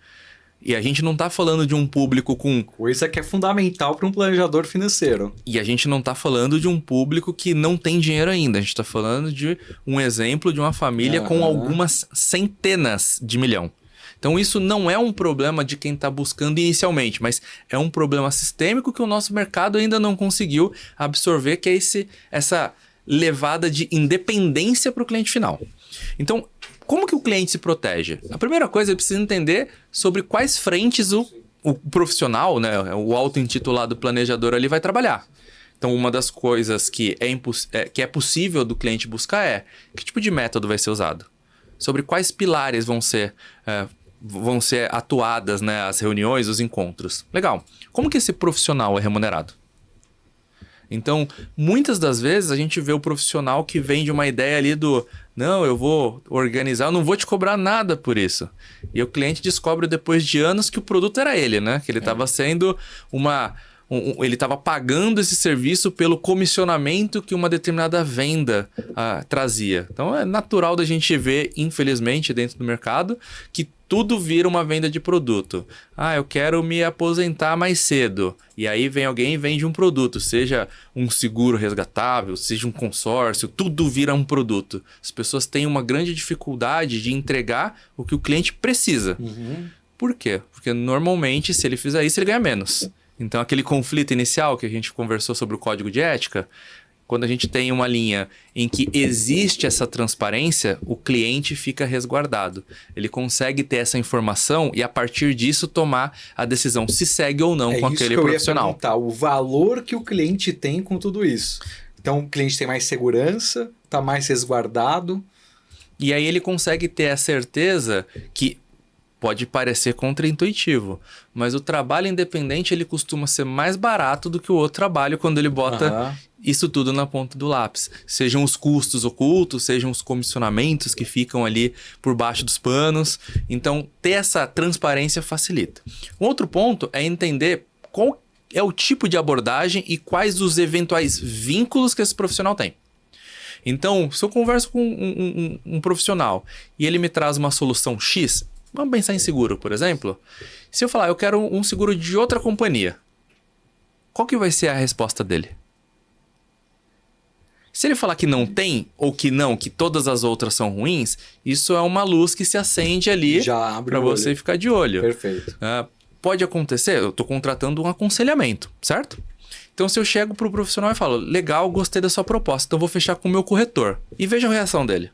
E a gente não está falando de um público com... Coisa que é fundamental para um planejador financeiro. E a gente não está falando de um público que não tem dinheiro ainda. A gente está falando de um exemplo de uma família com algumas centenas de milhão. Então isso não é um problema de quem está buscando inicialmente, mas é um problema sistêmico que o nosso mercado ainda não conseguiu absorver, que é essa levada de independência para o cliente final. Então, como que o cliente se protege? A primeira coisa, ele precisa entender sobre quais frentes o profissional, né, o auto-intitulado planejador ali vai trabalhar. Então, uma das coisas que é possível do cliente buscar é que tipo de método vai ser usado? Sobre quais pilares vão ser atuadas, né, as reuniões, os encontros. Legal. Como que esse profissional é remunerado? Então, muitas das vezes a gente vê o profissional que vem de uma ideia ali não, eu vou organizar, eu não vou te cobrar nada por isso. E o cliente descobre depois de anos que o produto era ele, né? Que ele estava sendo ele estava pagando esse serviço pelo comissionamento que uma determinada venda trazia. Então, é natural da gente ver, infelizmente, dentro do mercado, que tudo vira uma venda de produto. Eu quero me aposentar mais cedo. E aí vem alguém e vende um produto, seja um seguro resgatável, seja um consórcio, tudo vira um produto. As pessoas têm uma grande dificuldade de entregar o que o cliente precisa. Por quê? Porque normalmente, se ele fizer isso, ele ganha menos. Então, aquele conflito inicial que a gente conversou sobre o código de ética, quando a gente tem uma linha em que existe essa transparência, o cliente fica resguardado. Ele consegue ter essa informação e, a partir disso, tomar a decisão se segue ou não com aquele profissional. Ia perguntar, o valor que o cliente tem com tudo isso. Então, o cliente tem mais segurança, está mais resguardado. E aí ele consegue ter a certeza que Pode parecer contraintuitivo, mas o trabalho independente ele costuma ser mais barato do que o outro trabalho quando ele bota isso tudo na ponta do lápis. Sejam os custos ocultos, sejam os comissionamentos que ficam ali por baixo dos panos. Então, ter essa transparência facilita. Um outro ponto é entender qual é o tipo de abordagem e quais os eventuais vínculos que esse profissional tem. Então, se eu converso com um profissional e ele me traz uma solução X, vamos pensar em seguro, por exemplo. Se eu falar, eu quero um seguro de outra companhia, qual que vai ser a resposta dele? Se ele falar que não tem, ou que não, que todas as outras são ruins, isso é uma luz que se acende ali para você ficar de olho. Perfeito. Pode acontecer, eu estou contratando um aconselhamento, certo? Então, se eu chego para o profissional e falo, legal, gostei da sua proposta, então vou fechar com o meu corretor. E veja a reação dele.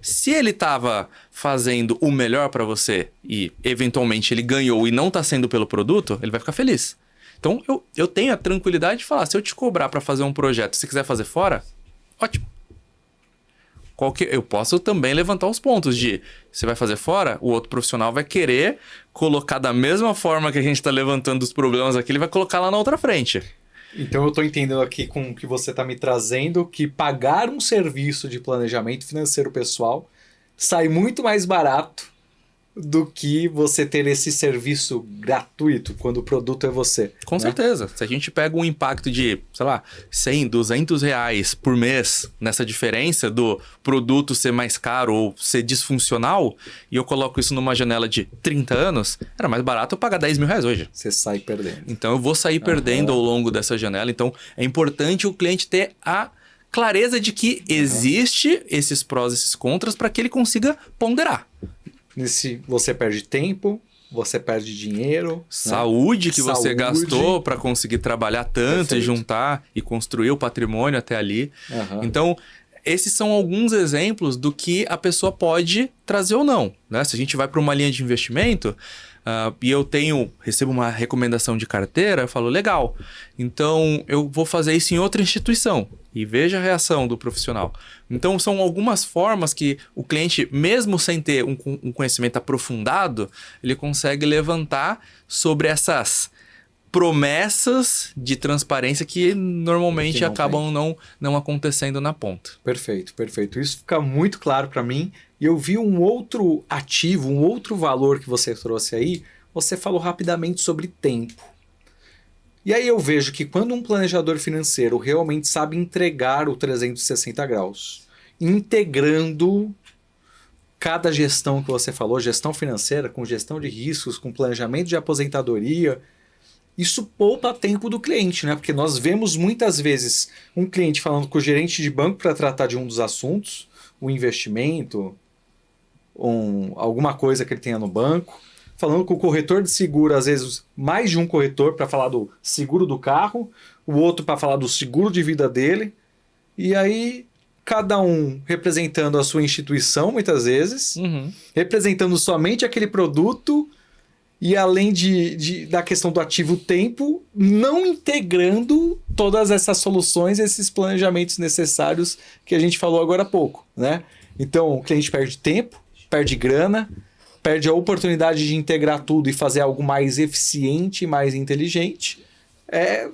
Se ele estava fazendo o melhor para você e, eventualmente, ele ganhou e não está sendo pelo produto, ele vai ficar feliz. Então, eu tenho a tranquilidade de falar, se eu te cobrar para fazer um projeto, se quiser fazer fora, ótimo. Eu posso também levantar os pontos de, você vai fazer fora, o outro profissional vai querer colocar da mesma forma que a gente está levantando os problemas aqui, ele vai colocar lá na outra frente. Então eu estou entendendo aqui com o que você está me trazendo que pagar um serviço de planejamento financeiro pessoal sai muito mais barato do que você ter esse serviço gratuito quando o produto é você. Com certeza. Se a gente pega um impacto de, sei lá, 100, 200 reais por mês nessa diferença do produto ser mais caro ou ser disfuncional, e eu coloco isso numa janela de 30 anos, era mais barato eu pagar 10 mil reais hoje. Você sai perdendo. Então eu vou sair perdendo ao longo dessa janela. Então é importante o cliente ter a clareza de que existe esses prós e esses contras para que ele consiga ponderar. Você perde tempo, você perde dinheiro, saúde, né? Que você gastou para conseguir trabalhar tanto. Perfeito. E juntar e construir o patrimônio até ali. Então, esses são alguns exemplos do que a pessoa pode trazer ou não, né? Se a gente vai para uma linha de investimento e eu recebo uma recomendação de carteira, eu falo, legal, então eu vou fazer isso em outra instituição. E veja a reação do profissional. Então, são algumas formas que o cliente, mesmo sem ter um conhecimento aprofundado, ele consegue levantar sobre essas promessas de transparência que normalmente acabam não acontecendo na ponta. Perfeito, perfeito. Isso fica muito claro para mim. E eu vi um outro ativo, um outro valor que você trouxe aí. Você falou rapidamente sobre tempo. E aí eu vejo que quando um planejador financeiro realmente sabe entregar o 360 graus, integrando cada gestão que você falou, gestão financeira, com gestão de riscos, com planejamento de aposentadoria, isso poupa tempo do cliente, né? Porque nós vemos muitas vezes um cliente falando com o gerente de banco para tratar de um dos assuntos, um investimento, alguma coisa que ele tenha no banco, falando com o corretor de seguro, às vezes mais de um corretor para falar do seguro do carro, o outro para falar do seguro de vida dele, e aí cada um representando a sua instituição, muitas vezes, representando somente aquele produto, e além da questão do ativo tempo, não integrando todas essas soluções, esses planejamentos necessários que a gente falou agora há pouco, né? Então, o cliente perde tempo, perde grana, perde a oportunidade de integrar tudo e fazer algo mais eficiente, mais inteligente.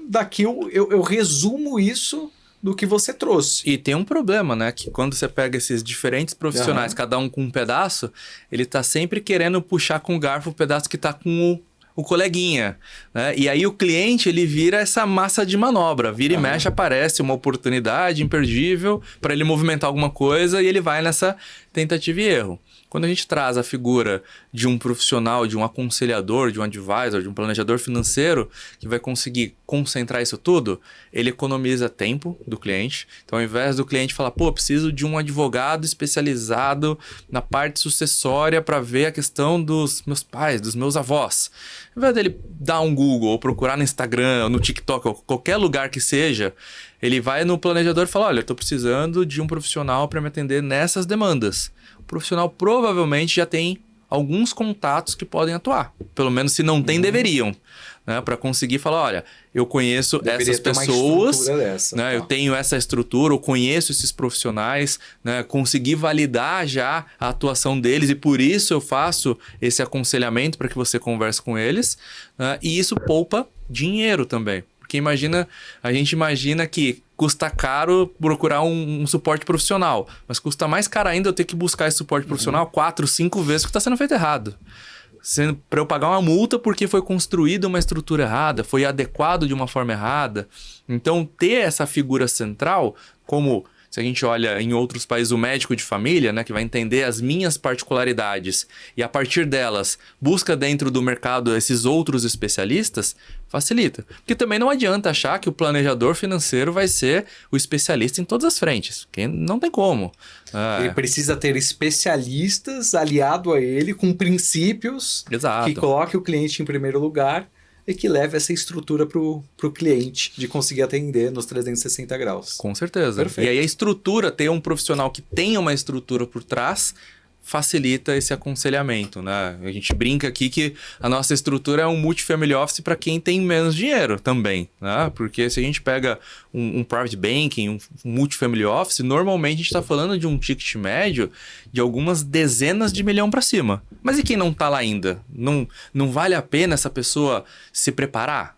Daqui eu resumo isso do que você trouxe. E tem um problema, né? Que quando você pega esses diferentes profissionais, cada um com um pedaço, ele tá sempre querendo puxar com o garfo o pedaço que tá com o coleguinha, né? E aí o cliente, ele vira essa massa de manobra. Vira e mexe, aparece uma oportunidade imperdível para ele movimentar alguma coisa e ele vai nessa tentativa e erro. Quando a gente traz a figura de um profissional, de um aconselhador, de um advisor, de um planejador financeiro que vai conseguir concentrar isso tudo, ele economiza tempo do cliente. Então, ao invés do cliente falar, preciso de um advogado especializado na parte sucessória para ver a questão dos meus pais, dos meus avós. Ao invés dele dar um Google ou procurar no Instagram, no TikTok, ou qualquer lugar que seja, ele vai no planejador e fala, olha, eu estou precisando de um profissional para me atender nessas demandas. O profissional provavelmente já tem alguns contatos que podem atuar. Pelo menos se não tem, deveriam. Né? Para conseguir falar, olha, eu conheço essas pessoas, né? Eu tenho essa estrutura, eu conheço esses profissionais, né? Consegui validar já a atuação deles e por isso eu faço esse aconselhamento para que você converse com eles. Né? E isso poupa dinheiro também. Porque a gente imagina que custa caro procurar um suporte profissional, mas custa mais caro ainda eu ter que buscar esse suporte profissional 4, 5 vezes que está sendo feito errado. Para eu pagar uma multa porque foi construída uma estrutura errada, foi adequado de uma forma errada. Então, ter essa figura central, como se a gente olha em outros países, o médico de família, né, que vai entender as minhas particularidades e a partir delas busca dentro do mercado esses outros especialistas, facilita. Porque também não adianta achar que o planejador financeiro vai ser o especialista em todas as frentes, porque não tem como. Ele precisa ter especialistas aliado a ele com princípios Exato. que coloque o cliente em primeiro lugar e que leve essa estrutura para o cliente de conseguir atender nos 360 graus. Com certeza. Perfeito. E aí a estrutura, ter um profissional que tenha uma estrutura por trás, facilita esse aconselhamento, né? A gente brinca aqui que a nossa estrutura é um multifamily office para quem tem menos dinheiro também, né? Porque se a gente pega um private banking, um multifamily office, normalmente a gente está falando de um ticket médio de algumas dezenas de milhão para cima. Mas e quem não está lá ainda? Não vale a pena essa pessoa se preparar?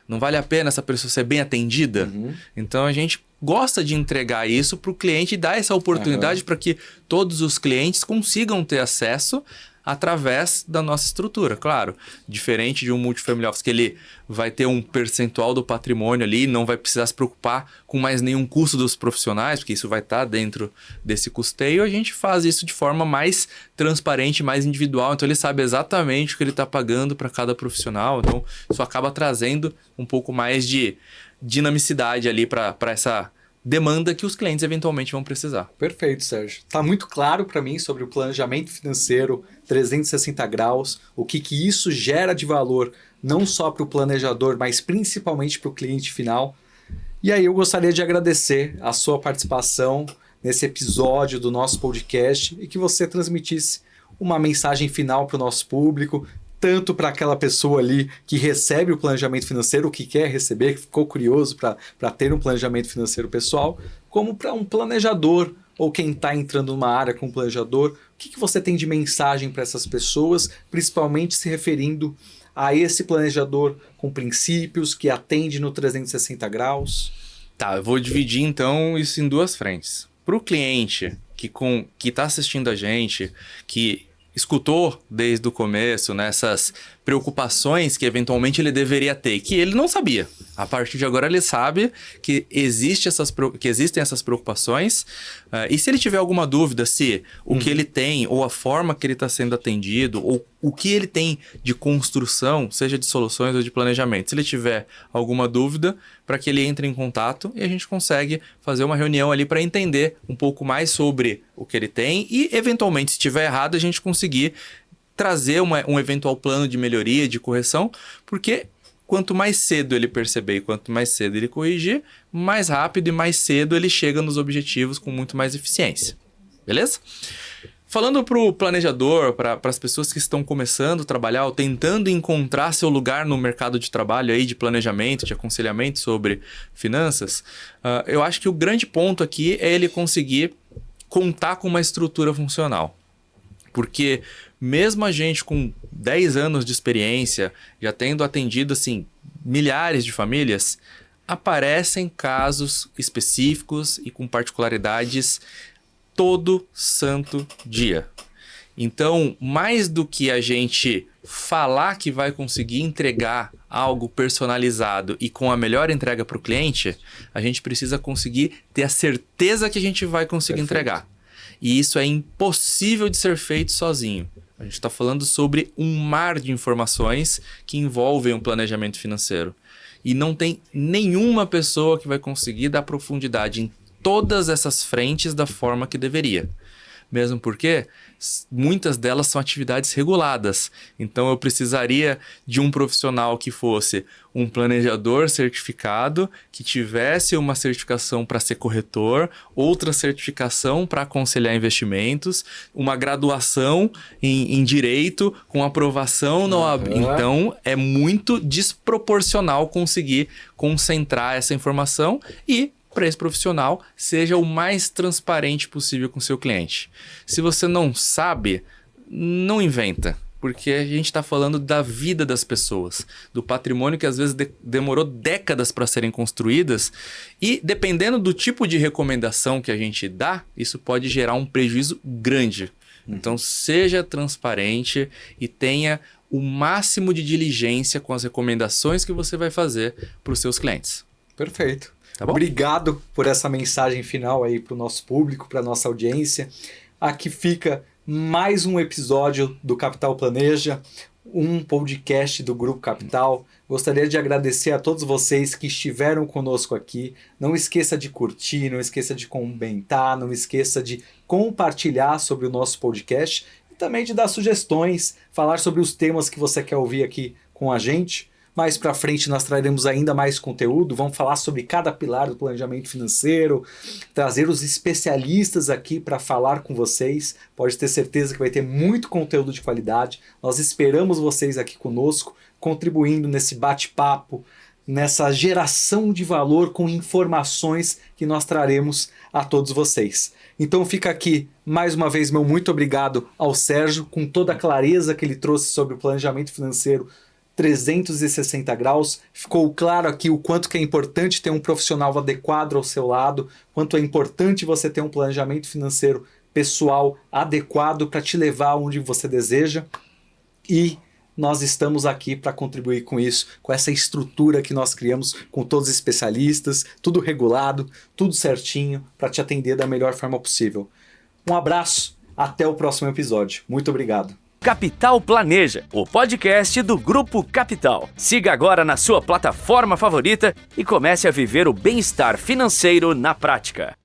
Não vale a pena essa pessoa ser bem atendida? Então a gente gosta de entregar isso para o cliente e dar essa oportunidade para que todos os clientes consigam ter acesso através da nossa estrutura. Claro, diferente de um multifamily office que ele vai ter um percentual do patrimônio ali, não vai precisar se preocupar com mais nenhum custo dos profissionais, porque isso vai estar dentro desse custeio, a gente faz isso de forma mais transparente, mais individual, então ele sabe exatamente o que ele está pagando para cada profissional, então isso acaba trazendo um pouco mais de dinamicidade ali para essa demanda que os clientes eventualmente vão precisar. Perfeito, Sérgio. Está muito claro para mim sobre o planejamento financeiro 360 graus, o que isso gera de valor, não só para o planejador, mas principalmente para o cliente final. E aí eu gostaria de agradecer a sua participação nesse episódio do nosso podcast e que você transmitisse uma mensagem final para o nosso público, tanto para aquela pessoa ali que recebe o planejamento financeiro, que quer receber, que ficou curioso para ter um planejamento financeiro pessoal, como para um planejador ou quem está entrando numa área com um planejador. O que você tem de mensagem para essas pessoas, principalmente se referindo a esse planejador com princípios, que atende no 360 graus? Tá, eu vou dividir então isso em duas frentes. Para o cliente que está assistindo a gente, que escutou desde o começo nessas preocupações que eventualmente ele deveria ter, que ele não sabia. A partir de agora ele sabe que existem essas preocupações, e se ele tiver alguma dúvida se o que ele tem, ou a forma que ele está sendo atendido, ou o que ele tem de construção, seja de soluções ou de planejamento, se ele tiver alguma dúvida, para que ele entre em contato e a gente consegue fazer uma reunião ali para entender um pouco mais sobre o que ele tem e, eventualmente, se estiver errado, a gente conseguir trazer um eventual plano de melhoria, de correção, porque quanto mais cedo ele perceber e quanto mais cedo ele corrigir, mais rápido e mais cedo ele chega nos objetivos com muito mais eficiência. Beleza? Falando para o planejador, para as pessoas que estão começando a trabalhar ou tentando encontrar seu lugar no mercado de trabalho aí, de planejamento, de aconselhamento sobre finanças, eu acho que o grande ponto aqui é ele conseguir contar com uma estrutura funcional. Porque mesmo a gente com 10 anos de experiência, já tendo atendido assim, milhares de famílias, aparecem casos específicos e com particularidades todo santo dia. Então, mais do que a gente falar que vai conseguir entregar algo personalizado e com a melhor entrega para o cliente, a gente precisa conseguir ter a certeza que a gente vai conseguir entregar. E isso é impossível de ser feito sozinho. A gente está falando sobre um mar de informações que envolvem um planejamento financeiro. E não tem nenhuma pessoa que vai conseguir dar profundidade em todas essas frentes da forma que deveria. mesmo porque muitas delas são atividades reguladas. Então eu precisaria de um profissional que fosse um planejador certificado, que tivesse uma certificação para ser corretor, outra certificação para aconselhar investimentos, uma graduação em direito com aprovação na OAB. Então é muito desproporcional conseguir concentrar essa informação e para esse profissional, seja o mais transparente possível com o seu cliente. Se você não sabe, não inventa, porque a gente está falando da vida das pessoas, do patrimônio que às vezes demorou décadas para serem construídas e dependendo do tipo de recomendação que a gente dá, isso pode gerar um prejuízo grande. Então seja transparente e tenha o máximo de diligência com as recomendações que você vai fazer para os seus clientes. Perfeito. Tá bom? Obrigado por essa mensagem final aí para o nosso público, para a nossa audiência. Aqui fica mais um episódio do Capital Planeja, um podcast do Grupo Capital. Gostaria de agradecer a todos vocês que estiveram conosco aqui. Não esqueça de curtir, não esqueça de comentar, não esqueça de compartilhar sobre o nosso podcast e também de dar sugestões, falar sobre os temas que você quer ouvir aqui com a gente. Mais para frente nós traremos ainda mais conteúdo, vamos falar sobre cada pilar do planejamento financeiro, trazer os especialistas aqui para falar com vocês. Pode ter certeza que vai ter muito conteúdo de qualidade. Nós esperamos vocês aqui conosco, contribuindo nesse bate-papo, nessa geração de valor com informações que nós traremos a todos vocês. Então fica aqui mais uma vez meu muito obrigado ao Sérgio, com toda a clareza que ele trouxe sobre o planejamento financeiro 360 graus. Ficou claro aqui o quanto que é importante ter um profissional adequado ao seu lado, quanto é importante você ter um planejamento financeiro pessoal adequado para te levar onde você deseja. E nós estamos aqui para contribuir com isso, com essa estrutura que nós criamos com todos os especialistas, tudo regulado, tudo certinho, para te atender da melhor forma possível. Um abraço, até o próximo episódio. Muito obrigado. Capital Planeja, o podcast do Grupo Capital. Siga agora na sua plataforma favorita e comece a viver o bem-estar financeiro na prática.